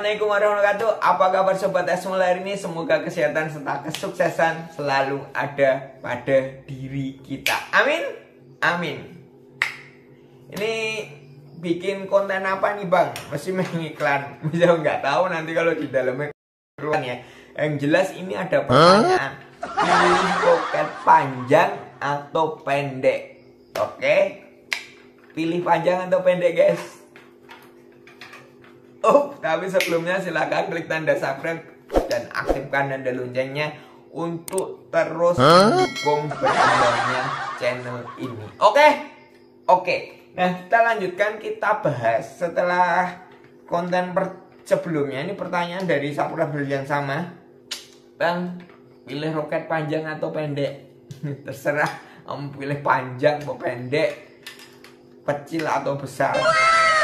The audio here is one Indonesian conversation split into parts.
Assalamualaikum warahmatullahi wabarakatuh. Apa kabar sobat Esmul hari ini? Semoga kesehatan serta kesuksesan selalu ada pada diri kita. Amin. Amin. Ini bikin konten apa nih bang? Masih mengiklan. Bisa nggak tahu nanti kalau di dalamnya keluar ya. Yang jelas ini ada pertanyaan. Pilih roket panjang atau pendek? Oke. Pilih panjang atau pendek guys? Oh, tapi sebelumnya silakan klik tanda subscribe dan aktifkan tanda loncengnya untuk terus mendukung berkembangnya channel ini. Oke. Nah, kita lanjutkan, kita bahas setelah konten sebelumnya. Ini pertanyaan dari subscriber yang sama. Bang, pilih roket panjang atau pendek? Terserah, kamu pilih panjang atau pendek, kecil atau besar.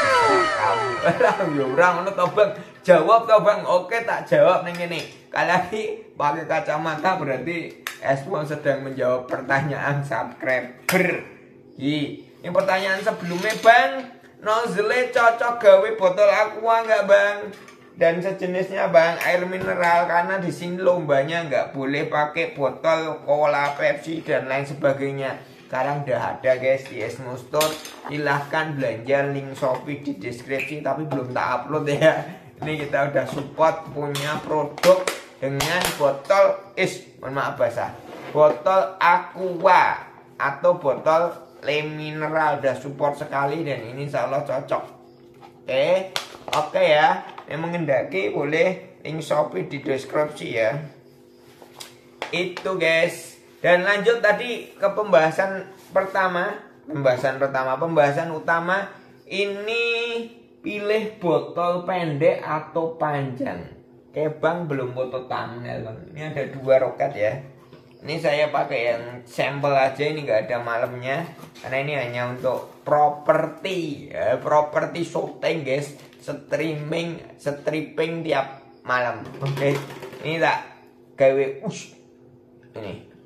Kamu orang toh bang, jawab toh bang. Oke, tak jawab neng ini. Kali lagi pakai kacamata berarti Esmo sedang menjawab pertanyaan subscriber. Ini pertanyaan sebelumnya bang, nozzle cocok gawe botol aqua nggak bang? Dan sejenisnya bang, air mineral, karena di sini lombanya nggak boleh pakai botol cola, Pepsi dan lain sebagainya. Sekarang udah ada guys di Esmo Store. Silahkan belanja, link Shopee di deskripsi, tapi belum tak upload ya. Ini kita udah support punya produk dengan botol mohon maaf basah, botol aqua atau botol le mineral. Udah support sekali dan ini insya Allah cocok. Oke ya. Yang mengendaki boleh link Shopee di deskripsi ya. Itu guys. Dan lanjut tadi ke pembahasan utama ini, pilih botol pendek atau panjang. Oke bang, belum foto thumbnail bang. Ini ada dua roket ya. Ini saya pakai yang sampel aja, ini nggak ada malamnya karena ini hanya untuk properti ya, properti syuting guys, stripping tiap malam. Oke, ini tak gawe ini.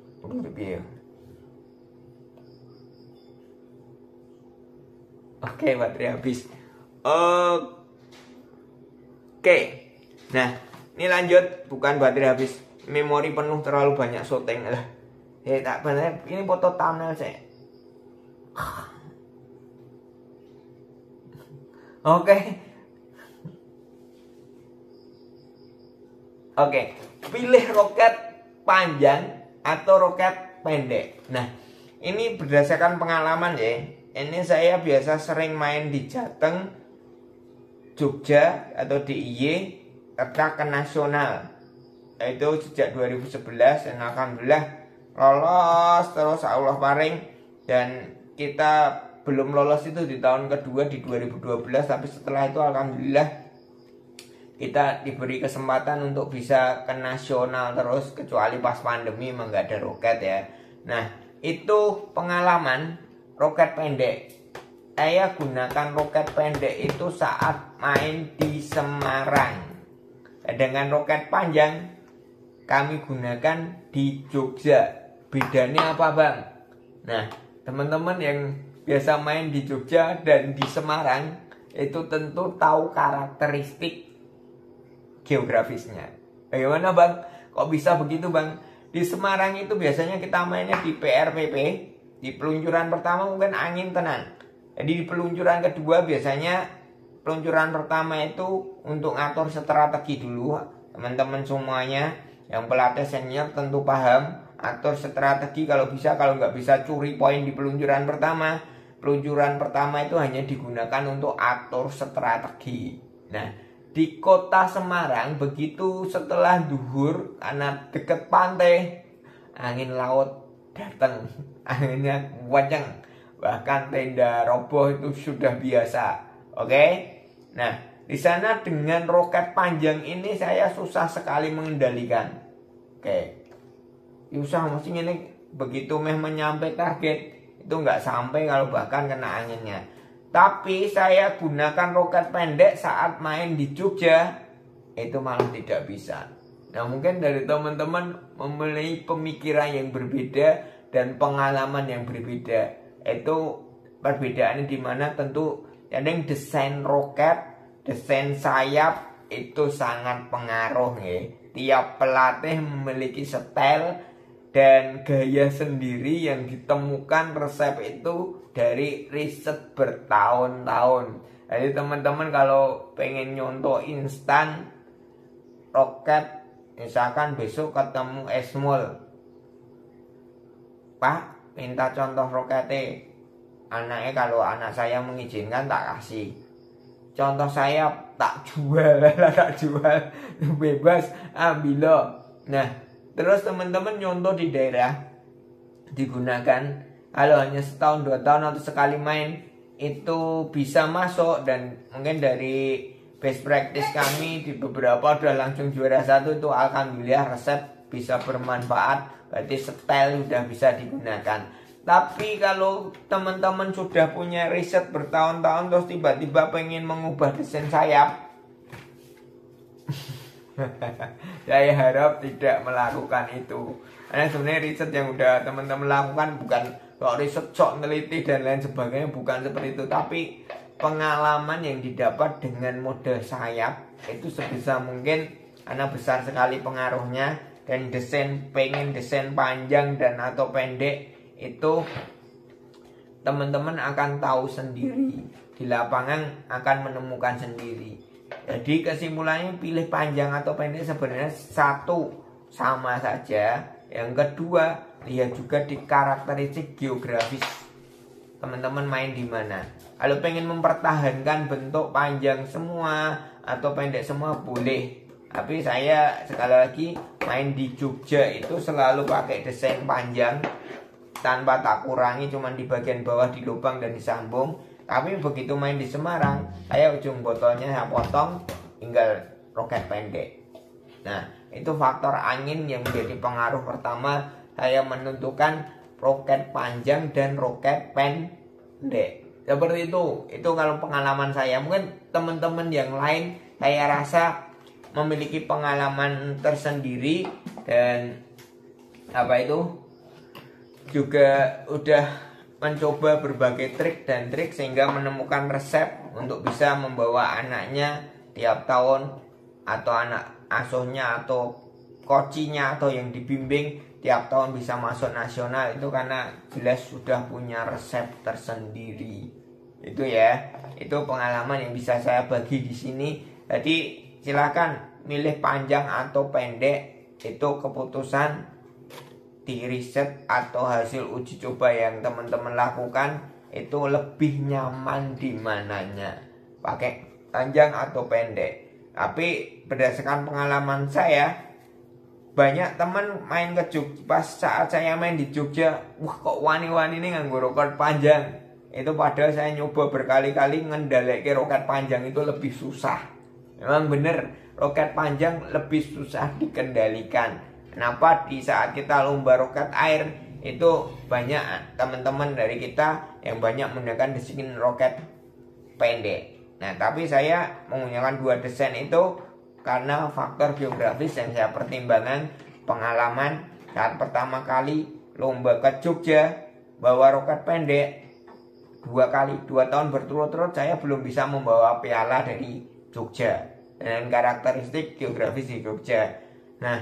Oke, baterai habis. Oke. Nah, ini lanjut, bukan baterai habis, memori penuh, terlalu banyak syuting lah. Tak benar, ini foto thumbnail saya. Oke. Pilih roket panjang atau roket pendek. Nah, ini berdasarkan pengalaman ya. Ini saya biasa sering main di Jateng, Jogja atau DIY, ke nasional. Itu sejak 2011 dan alhamdulillah lolos terus, Allah paring. Dan kita belum lolos itu di tahun kedua di 2012, tapi setelah itu alhamdulillah kita diberi kesempatan untuk bisa ke nasional terus, kecuali pas pandemi emang nggak ada roket ya. Nah, itu pengalaman roket pendek. Saya gunakan roket pendek itu saat main di Semarang. Dengan roket panjang kami gunakan di Jogja. Bedanya apa bang? Nah, teman-teman yang biasa main di Jogja dan di Semarang itu tentu tahu karakteristik geografisnya. Bagaimana bang? Kok bisa begitu bang? Di Semarang itu biasanya kita mainnya di PRPP. Di peluncuran pertama mungkin angin tenang. Jadi di peluncuran kedua biasanya, peluncuran pertama itu untuk ngatur strategi dulu. Teman-teman semuanya yang pelatih senior tentu paham. Atur strategi kalau bisa, kalau nggak bisa curi poin di peluncuran pertama. Peluncuran pertama itu hanya digunakan untuk atur strategi. Nah, di kota Semarang begitu setelah duhur, karena deket pantai, angin laut datang, anginnya kencang, bahkan tenda roboh itu sudah biasa. Oke, nah di sana dengan roket panjang ini saya susah sekali mengendalikan. Susah, maksudnya ini begitu menyampai target itu nggak sampai kalau bahkan kena anginnya. Tapi saya gunakan roket pendek saat main di Jogja, itu malah tidak bisa. Nah, mungkin dari teman-teman memiliki pemikiran yang berbeda dan pengalaman yang berbeda. Itu perbedaannya di mana tentu yang desain roket, desain sayap, itu sangat pengaruh ya. Tiap pelatih memiliki style dan gaya sendiri yang ditemukan resep itu dari riset bertahun-tahun. Jadi teman-teman kalau pengen nyontoh instan roket, misalkan besok ketemu Esmol, Pak minta contoh roketnya, anaknya kalau anak saya mengizinkan tak kasih. Contoh saya tak jual, tak jual, bebas ambil loh. Nah, terus teman-teman nyontoh di daerah digunakan. Kalau hanya setahun 2 tahun atau sekali main itu bisa masuk, dan mungkin dari best practice kami di beberapa udah langsung juara 1 itu alhamdulillah resep bisa bermanfaat, berarti style sudah bisa digunakan. Tapi kalau teman-teman sudah punya riset bertahun-tahun terus tiba-tiba pengen mengubah desain sayap, saya harap tidak melakukan itu. Karena sebenarnya riset yang udah teman-teman lakukan bukan kalau riset sok neliti dan lain sebagainya, bukan seperti itu. Tapi pengalaman yang didapat dengan model sayap itu sebisa mungkin karena besar sekali pengaruhnya. Dan pengen desain panjang dan atau pendek itu teman-teman akan tahu sendiri, di lapangan akan menemukan sendiri. Jadi kesimpulannya pilih panjang atau pendek sebenarnya satu sama saja. Yang kedua, lihat juga di karakteristik geografis teman-teman main di mana. Kalau pengen mempertahankan bentuk panjang semua atau pendek semua boleh. Tapi saya sekali lagi main di Jogja itu selalu pakai desain panjang tanpa tak kurangi, cuman di bagian bawah di lubang dan disambung. Tapi begitu main di Semarang, saya ujung botolnya saya potong, tinggal roket pendek. Nah, itu faktor angin yang menjadi pengaruh pertama saya menentukan roket panjang dan roket pendek. Seperti itu. Itu kalau pengalaman saya. Mungkin teman-teman yang lain saya rasa memiliki pengalaman tersendiri dan juga udah mencoba berbagai trik dan trik sehingga menemukan resep untuk bisa membawa anaknya tiap tahun atau anak asuhnya atau kocinya atau yang dibimbing tiap tahun bisa masuk nasional. Itu karena jelas sudah punya resep tersendiri. Itu ya, itu pengalaman yang bisa saya bagi di sini. Jadi silakan milih panjang atau pendek, itu keputusan di riset atau hasil uji coba yang teman-teman lakukan. Itu lebih nyaman di mananya, pakai panjang atau pendek. Tapi berdasarkan pengalaman saya, banyak teman main ke Jogja, pas saat saya main di Jogja, wah kok wani-wani ini nganggo roket panjang. Itu padahal saya nyoba berkali-kali ngendaleke roket panjang itu lebih susah. Memang bener, roket panjang lebih susah dikendalikan. Kenapa? Di saat kita lomba roket air itu banyak teman-teman dari kita yang banyak menggunakan desain roket pendek. Nah, tapi saya menggunakan 2 desain itu karena faktor geografis yang saya pertimbangkan. Pengalaman saat pertama kali lomba ke Jogja bawa roket pendek 2 tahun berturut-turut saya belum bisa membawa piala dari Jogja dengan karakteristik geografis di Jogja. Nah,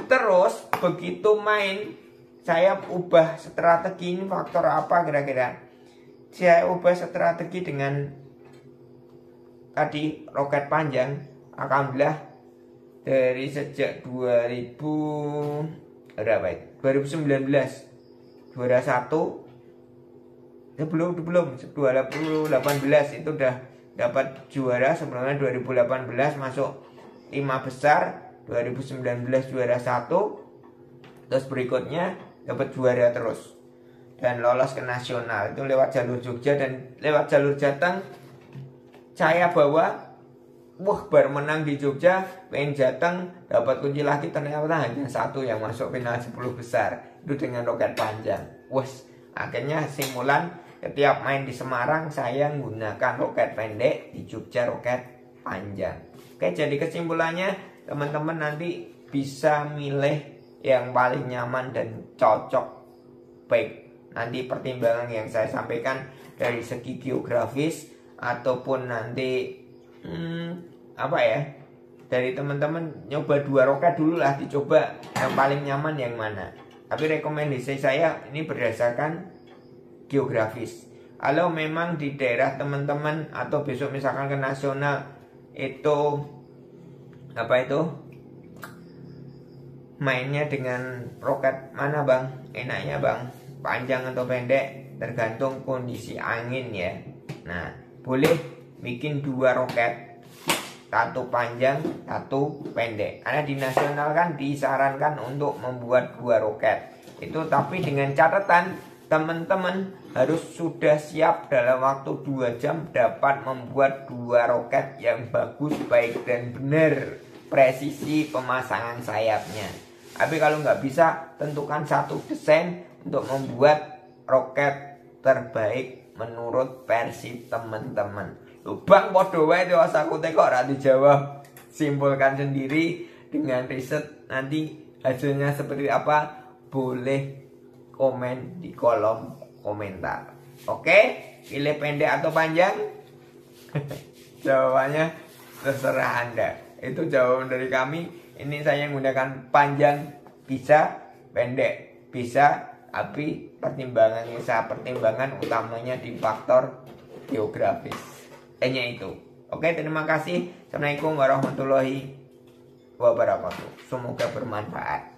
terus begitu main saya ubah strategi. Ini faktor apa kira-kira? Saya ubah strategi dengan tadi roket panjang. Alhamdulillah dari sejak 2019 juara 1. Belum 2018 itu udah dapat juara. Sebelumnya 2018 masuk 5 besar, 2019 juara 1, terus berikutnya dapat juara terus dan lolos ke nasional. Itu lewat jalur Jogja dan lewat jalur Jateng saya bawa. Wah, baru menang di Jogja, pengen Jateng dapat kunci lagi, ternyata hanya 1 yang masuk final 10 besar. Itu dengan roket panjang. Wes, akhirnya simpulan setiap main di Semarang saya menggunakan roket pendek, di Jogja roket panjang. Oke, jadi kesimpulannya teman-teman nanti bisa milih yang paling nyaman dan cocok. Baik, nanti pertimbangan yang saya sampaikan dari segi geografis ataupun nanti apa ya, dari teman-teman nyoba 2 roket dulu lah, dicoba yang paling nyaman yang mana. Tapi rekomendasi saya ini berdasarkan geografis. Kalau memang di daerah teman-teman atau besok misalkan ke nasional itu apa itu mainnya dengan roket mana bang, enaknya bang, panjang atau pendek, tergantung kondisi angin ya. Nah boleh bikin 2 roket, satu panjang, satu pendek. Karena di nasional kan disarankan untuk membuat 2 roket. Itu tapi dengan catatan teman-teman harus sudah siap dalam waktu 2 jam dapat membuat 2 roket yang bagus, baik dan benar presisi pemasangan sayapnya. Tapi kalau nggak bisa, tentukan satu desain untuk membuat roket terbaik menurut versi teman-teman. Bang podo wae to aku kok ora dijawab. Simpulkan sendiri dengan riset, nanti hasilnya seperti apa boleh komen di kolom komentar. Oke, pilih pendek atau panjang? Jawabannya terserah Anda. Itu jawaban dari kami. Ini saya menggunakan panjang bisa, pendek bisa, tapi pertimbangan utamanya di faktor geografis. Hanya itu. Oke, terima kasih. Assalamualaikum warahmatullahi wabarakatuh. Semoga bermanfaat.